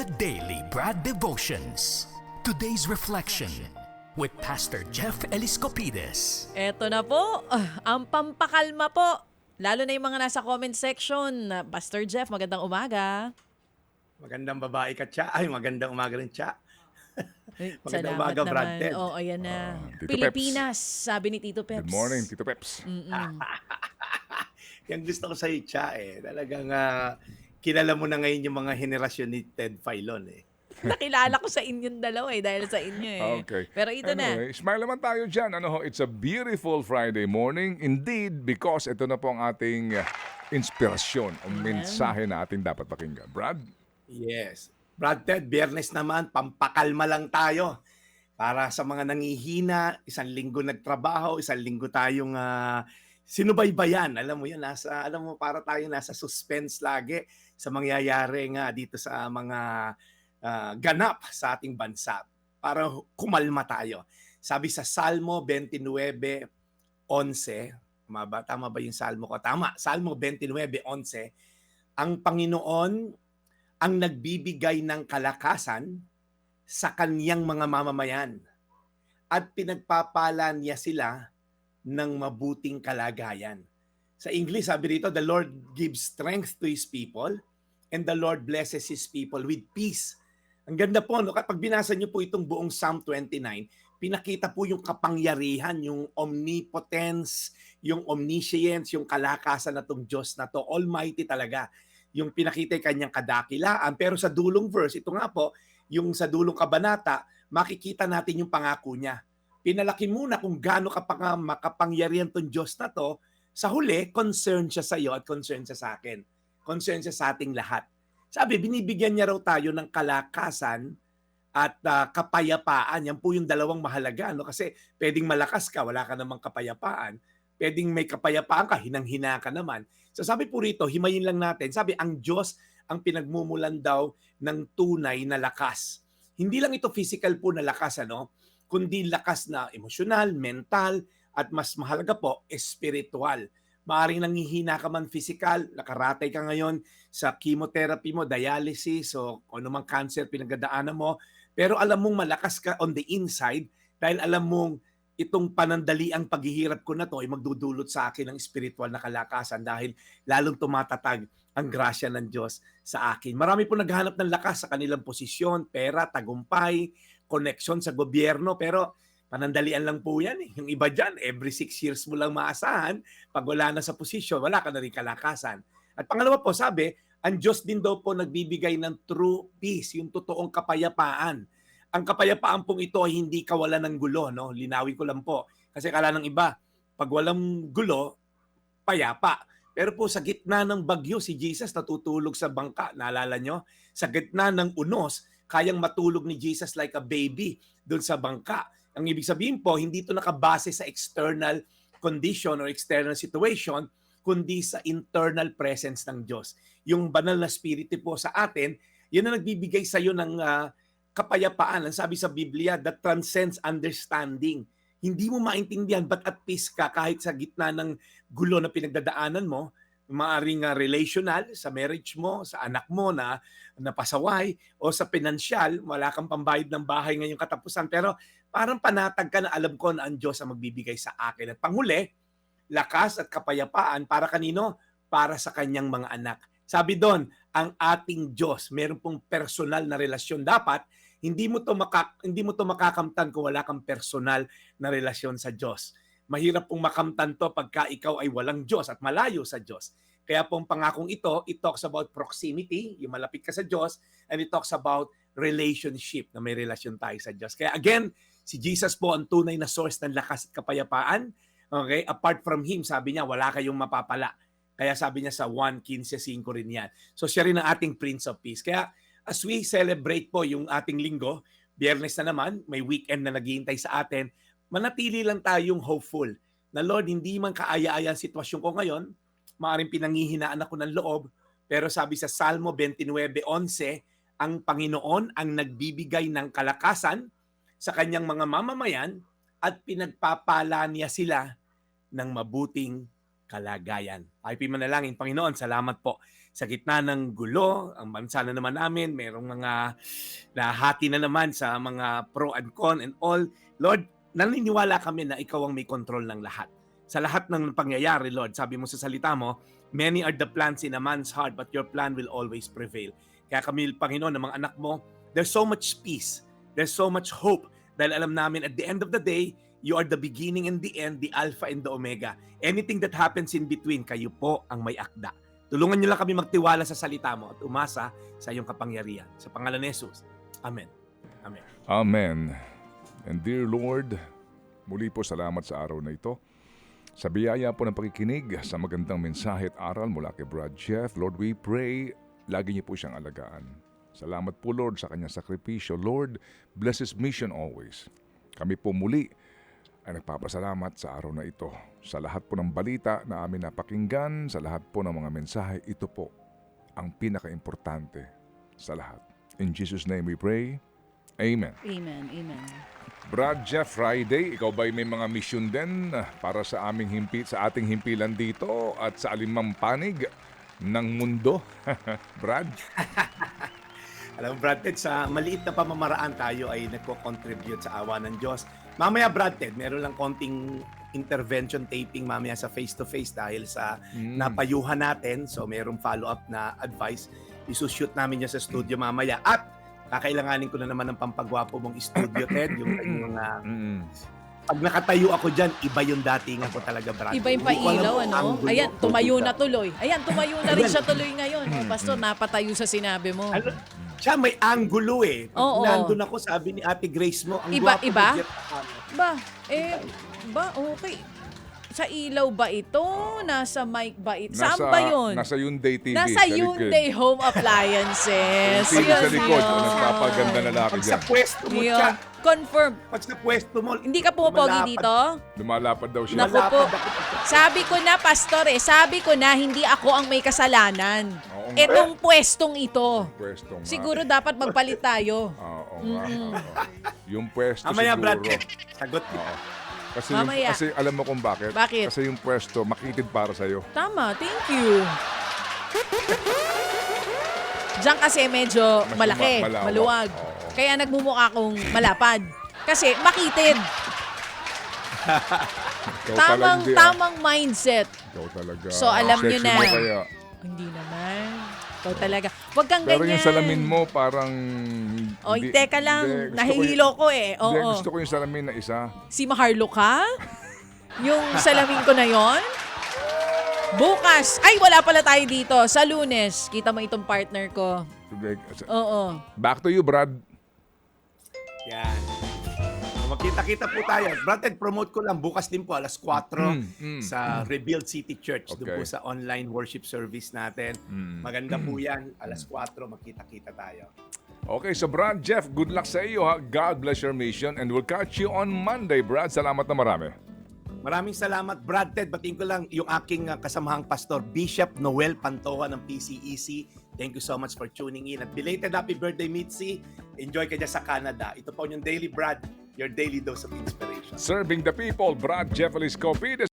The Daily Brad Devotions. Today's reflection with Pastor Jeff Eliscopides. Eto na po, ang pampakalma po. Lalo na yung mga nasa comment section. Pastor Jeff, magandang umaga. Magandang babae ka, Tsa. Ay, magandang umaga rin, Tsa. Ay, Magandang salamat umaga, Brad naman. Ted. Oo, ayan na. Tito Pilipinas, sabi ni Tito Peps. Good morning, Tito Peps. Yan gusto ko sa'yo, Tsa, eh. Talagang kilala mo na ngayon yung mga henerasyon ni Ted Filon, eh. Nakilala ko sa inyong dalawa dahil sa inyo Okay. Pero ito na. Smile naman tayo dyan. It's a beautiful Friday morning. Indeed, because ito na po ang ating inspirasyon, ang mensahe na ating dapat pakinggan. Brad? Yes. Brad Ted, Biyernes naman, pampakalma lang tayo. Para sa mga nangihina, isang linggo nagtrabaho, isang linggo tayong sinubaybayan. Alam mo yan, para tayo nasa suspense lagi sa mangyayari nga dito sa mga ganap sa ating bansa para kumalma tayo. Sabi sa Salmo 29:11, tama ba yung Salmo ko? Tama, Salmo 29:11, ang Panginoon ang nagbibigay ng kalakasan sa kaniyang mga mamamayan at pinagpapala niya sila ng mabuting kalagayan. Sa English, sabi rito, the Lord gives strength to His people and the Lord blesses His people with peace. Ang ganda po, no? Kapag binasa niyo po itong buong Psalm 29, pinakita po yung kapangyarihan, yung omnipotence, yung omniscience, yung kalakasan na itong Diyos na to. Almighty talaga. Yung pinakita yung kanyang kadakilaan. Pero sa dulong verse, ito nga po, yung sa dulong kabanata, makikita natin yung pangako niya. Pinalaki muna kung gaano makapangyarihan itong Diyos na to. Sa huli, concern siya sa iyo at concern siya sa akin. Concern siya sa ating lahat. Sabi, binibigyan niya raw tayo ng kalakasan at kapayapaan. Yan po yung dalawang mahalaga. No? Kasi pwedeng malakas ka, wala ka namang kapayapaan. Pwedeng may kapayapaan ka, hinang-hina ka naman. So sabi po rito, himayin lang natin. Sabi, ang Diyos ang pinagmumulan daw ng tunay na lakas. Hindi lang ito physical po na lakas, kundi lakas na emosyonal, mental, at mas mahalaga po, espiritual. Maaring nanghihina ka man physical, nakaratay ka ngayon sa chemotherapy mo, dialysis, o anumang cancer pinagdadaanan mo, pero alam mong malakas ka on the inside dahil alam mong itong panandaliang paghihirap ko na to ay magdudulot sa akin ng spiritual na kalakasan dahil lalong tumatatag ang grasya ng Diyos sa akin. Marami po naghahanap ng lakas sa kanilang posisyon, pera, tagumpay, connection sa gobyerno, pero panandalian lang po yan. Yung iba dyan, every 6 years mo lang maasahan, pag wala na sa posisyon, wala ka na rin kalakasan. At pangalawa po, sabi, ang Diyos din daw po nagbibigay ng true peace, yung totoong kapayapaan. Ang kapayapaan pong ito ay hindi kawalan ng gulo, no? Linawin ko lang po. Kasi kala ng iba, pag walang gulo, payapa. Pero po sa gitna ng bagyo, si Jesus natutulog sa bangka. Naalala nyo? Sa gitna ng unos, kayang matulog ni Jesus like a baby doon sa bangka. Ang ibig sabihin po, hindi ito nakabase sa external condition or external situation, kundi sa internal presence ng Diyos. Yung banal na spirito po sa atin, yun ang nagbibigay sa iyo ng kapayapaan. Ang sabi sa Biblia, that transcends understanding. Hindi mo maintindihan, but at peace ka kahit sa gitna ng gulo na pinagdadaanan mo, maaring relational, sa marriage mo, sa anak mo na napasaway, o sa pinansyal, wala kang pambayad ng bahay ngayong katapusan, pero parang panatag ka na alam ko na ang Diyos ang magbibigay sa akin. At panghuli, lakas at kapayapaan para kanino? Para sa kanyang mga anak. Sabi doon, ang ating Diyos, meron pong personal na relasyon. Dapat, hindi mo to makakamtan kung wala kang personal na relasyon sa Diyos. Mahirap pong makamtan to pagka ikaw ay walang Diyos at malayo sa Diyos. Kaya pong pangakong ito, it talks about proximity, yung malapit ka sa Diyos, and it talks about relationship, na may relasyon tayo sa Diyos. Kaya again, si Jesus po ang tunay na source ng lakas at kapayapaan. Okay? Apart from Him, sabi niya, wala kayong mapapala. Kaya sabi niya sa 1:15 rin yan. So siya rin ang ating Prince of Peace. Kaya as we celebrate po yung ating linggo, Biyernes na naman, may weekend na naghihintay sa atin, manatili lang tayong hopeful na Lord, hindi man kaaya-aya ang sitwasyon ko ngayon, maaaring pinanghihinaan ako ng loob, pero sabi sa Salmo 29:11, ang Panginoon ang nagbibigay ng kalakasan sa kanyang mga mamamayan at pinagpapala niya sila ng mabuting kalagayan. Ay, manalangin, Panginoon, salamat po sa gitna ng gulo, ang bansa na naman namin, merong mga nahati na naman sa mga pro and con and all. Lord, naniniwala kami na ikaw ang may control ng lahat. Sa lahat ng pangyayari, Lord, sabi mo sa salita mo, many are the plans in a man's heart, but your plan will always prevail. Kaya kami, Panginoon, ng mga anak mo, there's so much peace, there's so much hope, dahil alam namin at the end of the day, you are the beginning and the end, the Alpha and the Omega. Anything that happens in between, kayo po ang may akda. Tulungan niyo lang kami magtiwala sa salita mo at umasa sa iyong kapangyarihan. Sa pangalan ni Jesus. Amen. Amen. Amen. And dear Lord, muli po salamat sa araw na ito. Sa biyaya po ng pakikinig sa magandang mensahe at aral mula kay Brad Jeff, Lord, we pray, lagi niyo po siyang alagaan. Salamat po, Lord, sa kanyang sakripisyo. Lord, bless his mission always. Kami po muli ay nagpapasalamat sa araw na ito. Sa lahat po ng balita na amin napakinggan, sa lahat po ng mga mensahe, ito po ang pinaka-importante sa lahat. In Jesus' name we pray. Amen. Amen. Amen. Brad Jeff, Friday, ikaw ba'y may mga mission din para sa sa ating himpilan dito at sa alimang panig ng mundo? Brad? Alam mo, Brad Ted, sa maliit na pamamaraan tayo ay nagko-contribute sa awa ng Diyos. Mamaya, Brad Ted, meron lang konting intervention taping mamaya sa face-to-face dahil sa napayuhan natin. So, merong follow-up na advice. Isushoot namin niya sa studio mamaya. At kakailanganin ko na naman ng pampagwapo mong studio, Ted. Yung mga... Pag nakatayo ako dyan, iba yung dating ako talaga, Brad. Iba yung pailaw, ano? Ayan, tumayo na tuloy. Ayan, tumayo na rin siya tuloy ngayon. Oh, Pastor, napatayo sa sinabi mo. Ano? Siya may angulo eh. Pag Oo. nandun ako, sabi ni Ate Grace mo, ang Iba- gwapo iba? mo, Jeff. Okay. Sa ilaw ba ito? Nasa mic ba ito? Saan ba yun? Nasa Hyundai TV. Nasa sa likod. Hyundai Home Appliances. Yung TV sa Yun, likod. yun. Nagpapaganda na laki Pag sa dyan. pwesto mo, Yun. siya. Confirm. Pag sa pwesto mo, Hindi ka pupogi lumalapad- dito? Lumalapad daw siya. Naku po. lumalapad ako. Sabi ko na, Pastor sabi ko na hindi ako ang may kasalanan. Oo nga. Itong pwestong ito. Pwesto nga. Siguro dapat magpalit tayo. Oo nga. Oo. Yung pwesto Mamaya, siguro. Brad, sagot kita. Oo. Kasi, Mamaya. kasi alam mo kung bakit? Bakit? Kasi yung pwesto, makitid para sa'yo. Tama, thank you. Diyan kasi medyo Mas malaki, malawak. maluwag. Oo. Kaya nagmumukha akong malapad. Kasi makitid. Ikaw talaga, hindi, Tamang mindset. Ikaw talaga. So, alam Sexy nyo na. mo kaya. Hindi naman. Ikaw talaga. Huwag kang Pero ganyan. yung salamin mo parang... Oy, hindi- teka lang. hindi, gusto ko Nahihilo ko eh. Hindi, Oo. gusto ko yung salamin na isa. Si Maharlo ka? Yung salamin ko na yon? Bukas. Ay, wala pala tayo dito. Sa Lunes. Kita mo itong partner ko. Oo. Back to you, Brad. Yan. Magkita-kita po tayo. Brad Ted, promote ko lang. Bukas din po, alas 4 sa Rebuild City Church. Doon Okay. po sa online worship service natin. Maganda po yan. Alas 4, magkita-kita tayo. Okay, so Brad, Jeff, good luck sa iyo ha. God bless your mission and we'll catch you on Monday, Brad. Salamat na marami. Maraming salamat, Brad Ted. Batiin ko lang yung aking kasamahang pastor, Bishop Noel Pantoa ng PCEC. Thank you so much for tuning in. At belated happy birthday, Mitzi. Enjoy ka dyan sa Canada. Ito po yung Daily Brad, your daily dose of inspiration. Serving the people, Brad Jeff Eliscopides.